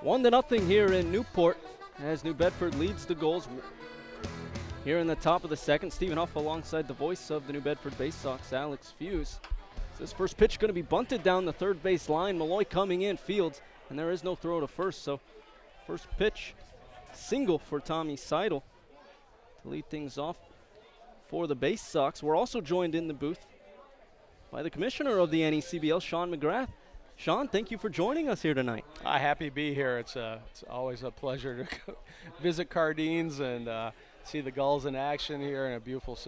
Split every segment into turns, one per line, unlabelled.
1-0 here in Newport as New Bedford leads the Gulls. Here in the top of the second, Stephen Huff alongside the voice of the New Bedford Bay Sox, Alex Fuse. This first pitch going to be bunted down the third base line. Malloy coming in, fields, and there is no throw to first. So first pitch, single for Tommy Seidel to lead things off for the Bay Sox. We're also joined in the booth by the commissioner of the NECBL, Sean McGrath. Sean, thank you for joining us here tonight.
Happy to be here. It's always a pleasure to visit Cardines and see the Gulls in action here in a beautiful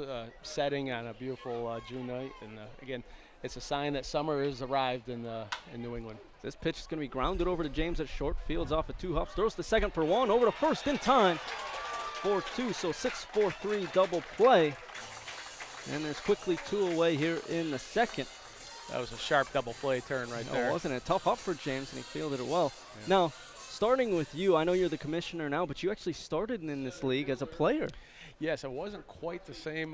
setting on a beautiful June night. And again, it's a sign that summer has arrived in New England.
This pitch is going to be grounded over to James at short. Fields off at 2 hops. Throws to second for 1. Over to first in time for 2. So 6-4-3 double play. And there's quickly 2 away here in the second.
That was a sharp double play turn right there.
Wasn't it? Tough up for James, and he fielded it well. Yeah. Now, starting with you, I know you're the commissioner now, but you actually started in this league as a player.
Yes, it wasn't quite the same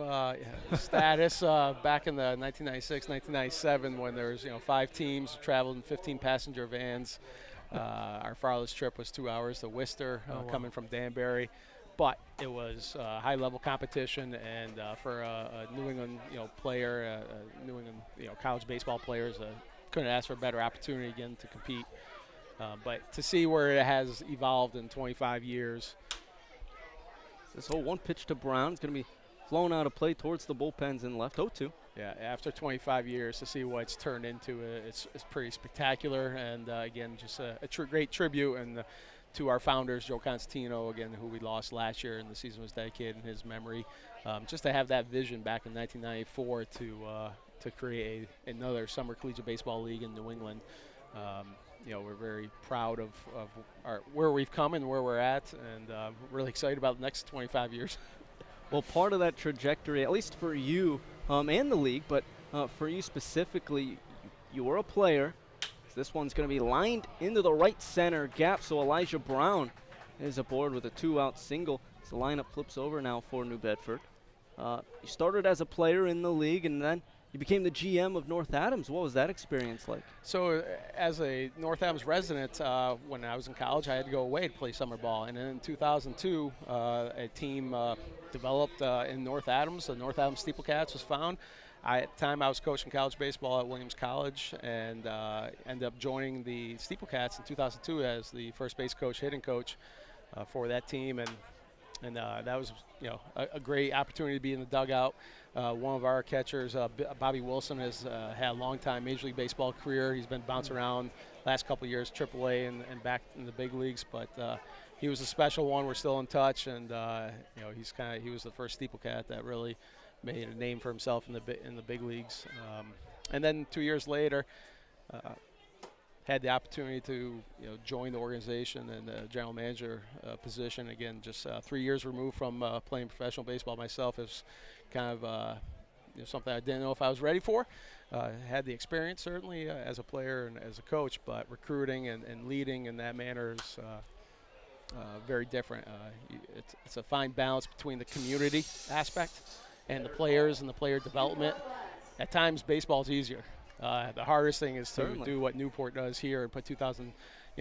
status back in the 1996, 1997 when there was 5 teams, traveled in 15 passenger vans. Our farthest trip was 2 hours to Worcester, coming from Danbury. But it was high-level competition, and for a New England, player, New England, college baseball players, couldn't ask for a better opportunity again to compete. But to see where it has evolved in 25 years.
This whole one pitch to Brown is going to be flown out of play towards the bullpens in left. 0-2.
Yeah, after 25 years to see what it's turned into, it's pretty spectacular, and again, just a great tribute and. To our founders, Joe Constantino, again, who we lost last year, and the season was dedicated in his memory. Just to have that vision back in 1994 to create another summer collegiate baseball league in New England. We're very proud of where we've come and where we're at, and really excited about the next 25 years.
Well, part of that trajectory, at least for you and the league, but for you specifically, you were a player. This one's going to be lined into the right center gap, so Elijah Brown is aboard with a 2-out single. So the lineup flips over now for New Bedford. You started as a player in the league, and then you became the GM of North Adams. What was that experience like?
So as a North Adams resident, when I was in college, I had to go away to play summer ball. And then in 2002, a team developed in North Adams. The North Adams Steeplecats was found. At the time, I was coaching college baseball at Williams College and ended up joining the Steeplecats in 2002 as the first base coach, hitting coach for that team. And that was a great opportunity to be in the dugout. One of our catchers, Bobby Wilson, has had a long-time Major League Baseball career. He's been bouncing around last couple of years, AAA and back in the big leagues. But he was a special one. We're still in touch, and he was the first Steeplecat that really made a name for himself in the big leagues. And then 2 years later, had the opportunity to join the organization in the general manager position. Again, just 3 years removed from playing professional baseball myself. It was kind of something I didn't know if I was ready for. Had the experience certainly as a player and as a coach, but recruiting and leading in that manner is very different. It's a fine balance between the community aspect and the players and the player development. At times, baseball is easier. The hardest thing is to do what Newport does here and put 2,000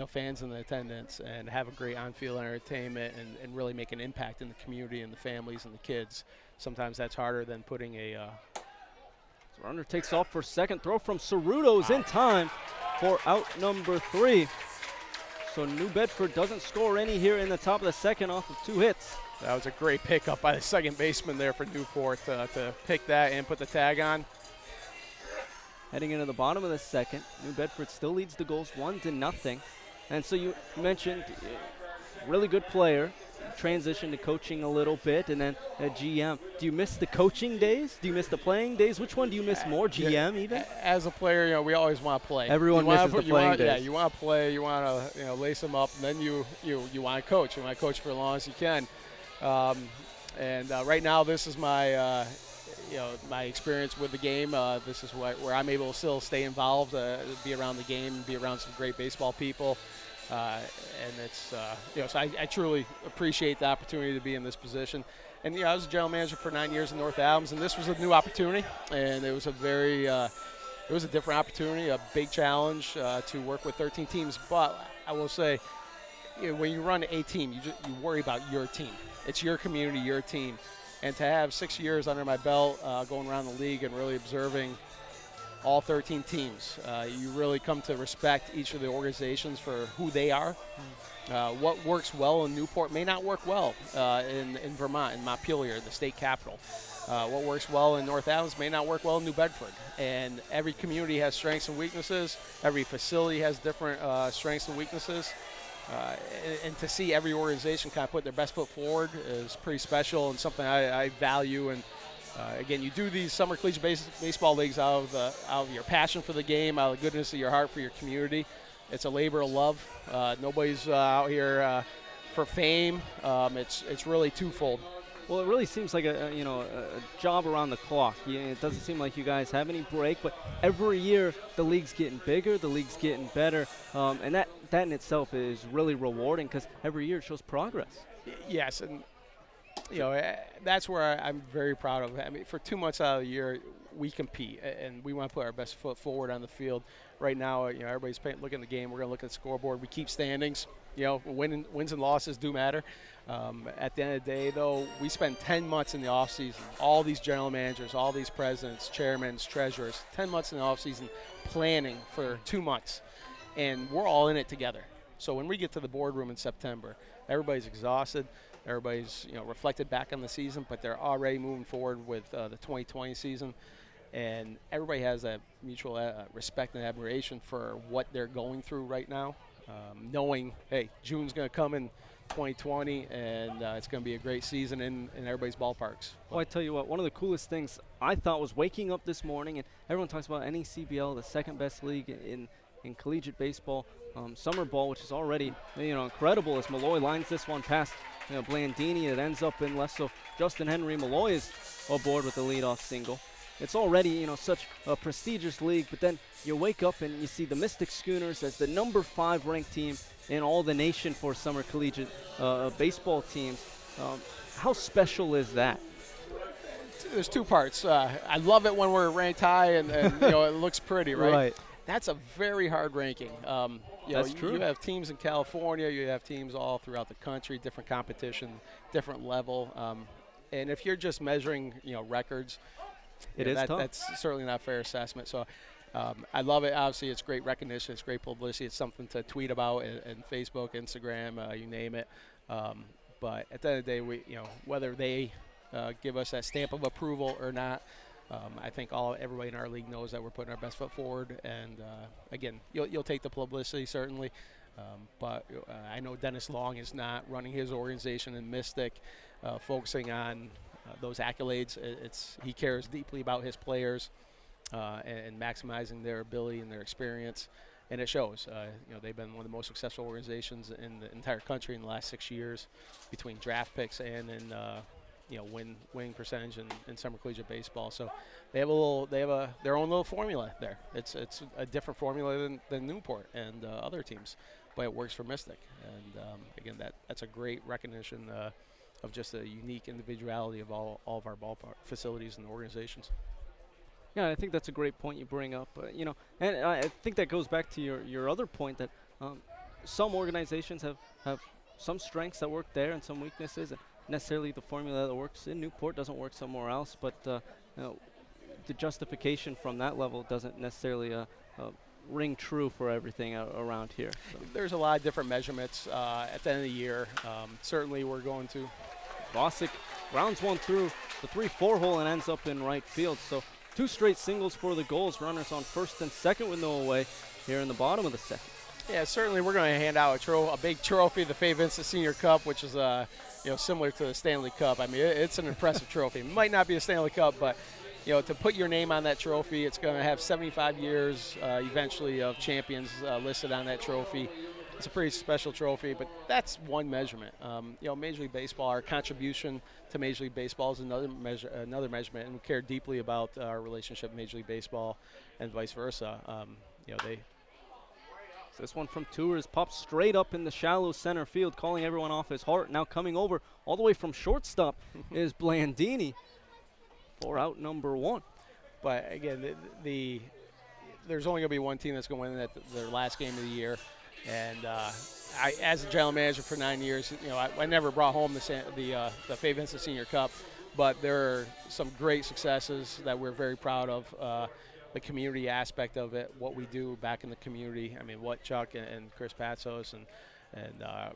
fans in the attendance and have a great on-field entertainment and really make an impact in the community and the families and the kids. Sometimes that's harder than putting a
runner takes off for second. Throw from Cerruto's in time for out number 3. So New Bedford doesn't score any here in the top of the second off of 2 hits.
That was a great pickup by the second baseman there for Newport to pick that and put the tag on.
Heading into the bottom of the second, New Bedford still leads the Gulls 1-0. And so you mentioned really good player, transitioned to coaching a little bit, and then a GM. Do you miss the coaching days? Do you miss the playing days? Which one do you miss more, GM even?
As a player, we always want to play.
Everyone misses the playing days.
Yeah, you want to play. You want to lace them up, and then you want to coach. You want to coach for as long as you can. Right now, this is my my experience with the game. This is where I'm able to still stay involved, be around the game, be around some great baseball people. And it's, so I truly appreciate the opportunity to be in this position. And, I was a general manager for 9 years in North Adams, and this was a new opportunity. And it was a very, it was a different opportunity, a big challenge to work with 13 teams. But I will say, when you run a team, you worry about your team. It's your community, your team. And to have 6 years under my belt, going around the league and really observing all 13 teams, you really come to respect each of the organizations for who they are. What works well in Newport may not work well in Vermont, in Montpelier, the state capital. What works well in North Adams may not work well in New Bedford. And every community has strengths and weaknesses. Every facility has different strengths and weaknesses. And to see every organization kind of put their best foot forward is pretty special and something I value. And again, you do these summer collegiate baseball leagues out of your passion for the game, out of the goodness of your heart for your community. It's a labor of love. Nobody's out here for fame. It's really twofold.
Well, it really seems like a job around the clock. It doesn't seem like you guys have any break, but every year the league's getting bigger, the league's getting better, and that in itself is really rewarding because every year it shows progress.
Yes, and that's where I'm very proud of. I mean, for 2 months out of the year, we compete, and we want to put our best foot forward on the field. Right now, everybody's looking at the game. We're going to look at the scoreboard. We keep standings. Wins and losses do matter. At the end of the day, though, we spend 10 months in the offseason. All these general managers, all these presidents, chairmen, treasurers, 10 months in the offseason planning for 2 months. And we're all in it together. So when we get to the boardroom in September, everybody's exhausted. Everybody's reflected back on the season, but they're already moving forward with the 2020 season. And everybody has that mutual respect and admiration for what they're going through right now, knowing, hey, June's going to come in 2020, and it's going to be a great season in everybody's ballparks.
Well, I tell you what, one of the coolest things I thought was waking up this morning, and everyone talks about NECBL, the second best league in collegiate baseball, summer ball, which is already incredible as Malloy lines this one past Blandini. It ends up in left, so Justin Henry Malloy is aboard with the leadoff single. It's already such a prestigious league, but then you wake up and you see the Mystic Schooners as the number 5 ranked team in all the nation for summer collegiate baseball teams. How special is that?
There's 2 parts. I love it when we're ranked high and it looks pretty, right?
Right.
That's a very hard ranking.
That's true.
You have teams in California, you have teams all throughout the country, different competition, different level. And if you're just measuring, records,
tough.
That's certainly not a fair assessment. So I love it. Obviously, it's great recognition. It's great publicity. It's something to tweet about and Facebook, Instagram, you name it. But at the end of the day, whether they give us that stamp of approval or not, I think everybody in our league knows that we're putting our best foot forward. And again, you'll take the publicity certainly. But I know Dennis Long is not running his organization in Mystic, focusing on those accolades. He cares deeply about his players and maximizing their ability and their experience, and it shows. They've been one of the most successful organizations in the entire country in the last 6 years, between draft picks and in winning percentage in summer collegiate baseball. So they have their own little formula there. It's a different formula than Newport and other teams, but it works for Mystic. And again, that's a great recognition of just the unique individuality of all of our ballpark facilities and organizations.
Yeah, I think that's a great point you bring up. And I think that goes back to your other point that some organizations have some strengths that work there and some weaknesses. And necessarily the formula that works in Newport doesn't work somewhere else, but the justification from that level doesn't necessarily ring true for everything around here. So.
There's a lot of different measurements at the end of the year. Certainly we're going to.
Bosick rounds one through the 3-4 hole and ends up in right field. So 2 straight singles for the Gulls. Runners on first and second with no away here in the bottom of the second.
Yeah, certainly we're going to hand out a big trophy, the Fay Vincent Senior Cup, which is similar to the Stanley Cup. I mean, it's an impressive trophy. It might not be a Stanley Cup, but to put your name on that trophy, it's going to have 75 years eventually of champions listed on that trophy. It's a pretty special trophy, but that's one measurement. Major League Baseball, our contribution to Major League Baseball is another measurement, and we care deeply about our relationship with Major League Baseball and vice versa.
This one from Tours pops straight up in the shallow center field, calling everyone off his heart. Now coming over all the way from shortstop is Blandini for out number 1.
But again, there's only going to be one team that's going to win at their last game of the year. And as a general manager for 9 years, I never brought home the Fay Vincent Senior Cup, but there are some great successes that we're very proud of. The community aspect of it, what we do back in the community. I mean, what Chuck and Chris Patsos and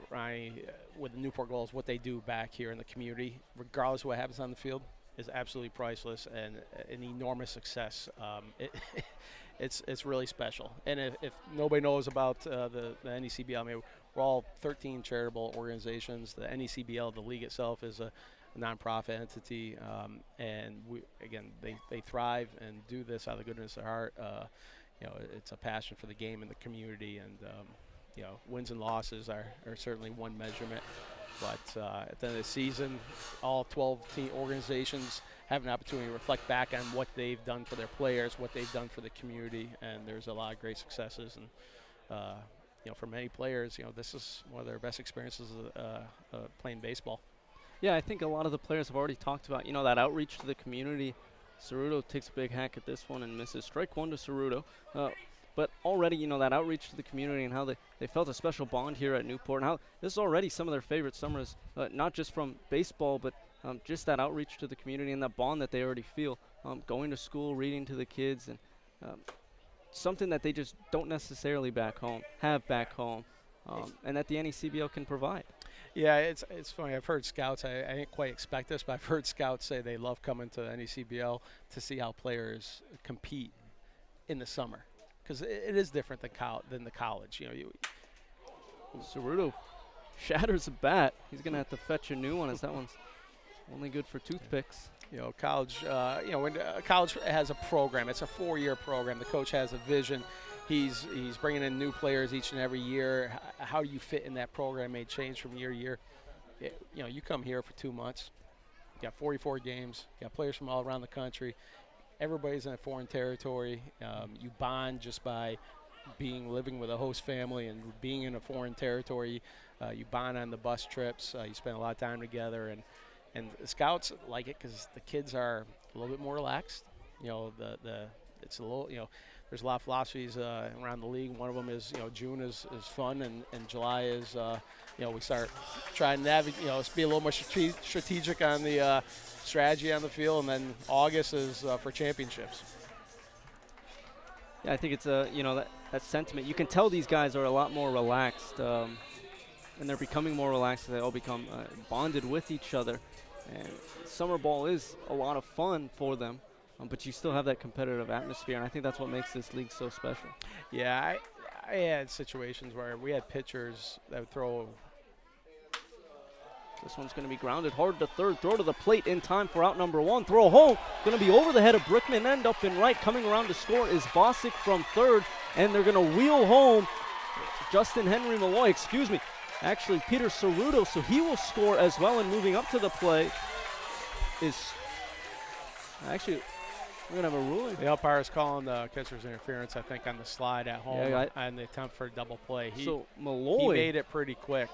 Ryan with the Newport Gulls, what they do back here in the community, regardless of what happens on the field, is absolutely priceless and an enormous success. It's really special. And if nobody knows about the NECBL, I mean, we're all 13 charitable organizations. The NECBL, the league itself, is a nonprofit entity, and they thrive and do this out of the goodness of their heart. It's a passion for the game and the community, and wins and losses are certainly one measurement. But at the end of the season, all 12 team organizations have an opportunity to reflect back on what they've done for their players, what they've done for the community, and there's a lot of great successes. And for many players, this is one of their best experiences playing baseball.
Yeah, I think a lot of the players have already talked about, that outreach to the community. Ceruto takes a big hack at this one and misses. Strike one to Ceruto. But already, that outreach to the community and how they felt a special bond here at Newport, and how this is already some of their favorite summers, not just from baseball, but just that outreach to the community and that bond that they already feel. Going to school, reading to the kids, and something that they just don't necessarily have back home, and that the NECBL can provide.
Yeah, it's funny. I've heard scouts, I didn't quite expect this, but I've heard scouts say they love coming to the NECBL to see how players compete in the summer, because it is different than the college.
Ceruto shatters a bat. He's going to have to fetch a new one, as that one's only good for toothpicks.
College, when college has a program, it's a 4-year program. The coach has a vision. He's bringing in new players each and every year. How you fit in that program may change from year to year. You come here for 2 months. You got 44 games. You got players from all around the country. Everybody's in a foreign territory. You bond just by living with a host family and being in a foreign territory. You bond on the bus trips. You spend a lot of time together, and the scouts like it because the kids are a little bit more relaxed. It's a little there's a lot of philosophies around the league. One of them is June is fun, and July is we start trying to navigate, be a little more strategic on the strategy on the field, and then August is for championships.
Yeah, I think it's that sentiment. You can tell these guys are a lot more relaxed, and they're becoming more relaxed as they all become bonded with each other. And summer ball is a lot of fun for them. But you still have that competitive atmosphere, and I think that's what makes this league so special.
Yeah, I had situations where we had pitchers that would throw.
This one's going to be grounded hard to third. Throw to the plate in time for out number one. Throw home. Going to be over the head of Brickman. End up in right. Coming around to score is Bosick from third, and they're going to wheel home Justin Henry Malloy. Actually, Peter Ceruto, so he will score as well. And moving up to the plate is actually. We're going to have a ruling.
The umpire is calling the catcher's interference, I think, on the slide at home on the attempt for a double play.
Malloy.
He made it pretty quick.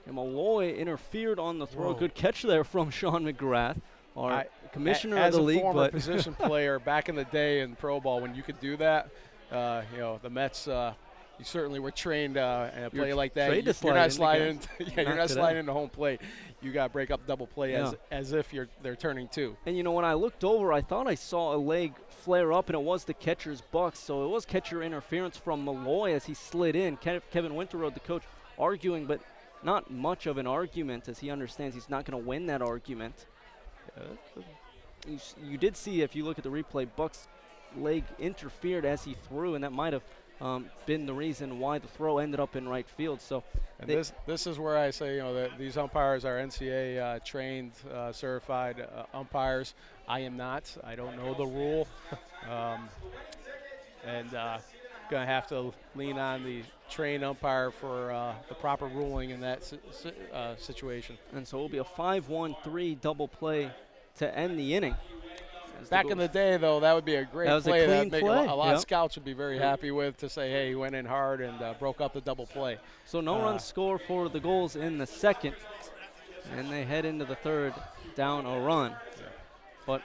And Malloy interfered on the throw. Whoa. Good catch there from Sean McGrath, our commissioner of the league.
As a former position player back in the day in pro ball, when you could do that, the Mets, you certainly were trained in a play like that. You're not sliding. You're not sliding into home plate. You got to break up double play as if they're turning two.
And when I looked over, I thought I saw a leg flare up, and it was the catcher's buck. So it was catcher interference from Malloy as he slid in. Kevin Winterroad, the coach, arguing, but not much of an argument, as he understands he's not going to win that argument. You did see, if you look at the replay, Buck's leg interfered as he threw, and that might have been the reason why the throw ended up in right field. So,
and this is where I say, that these umpires are NCAA trained, certified umpires. I am not. I don't know the rule, and going to have to lean on the trained umpire for the proper ruling in that situation.
And so it will be a 5-1-3 double play to end the inning.
Back in the day, though, that would be a great play.
That was a clean play.
A lot of scouts would be very happy with, to say, hey, he went in hard and broke up the double play.
So no runs score for the Gulls in the second, and they head into the third down a run. Yeah. But,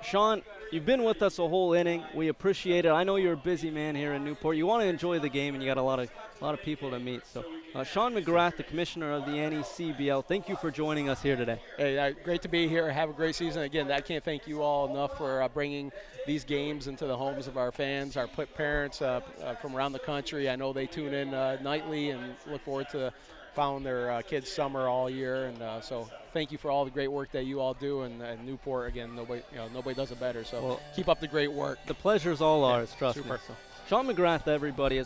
Sean, You've been with us a whole inning. We appreciate it. I know you're a busy man here in Newport. You want to enjoy the game, and you got a lot of people to meet. So, Sean McGrath, the commissioner of the NECBL, thank you for joining us here today.
Hey, great to be here. Have a great season. Again, I can't thank you all enough for bringing these games into the homes of our fans, our parents from around the country. I know they tune in nightly and look forward to following their kids' summer all year. And so thank you for all the great work that you all do. And Newport, again, nobody does it better. So keep up the great work.
The pleasure's all ours, trust me. So, Sean McGrath, everybody.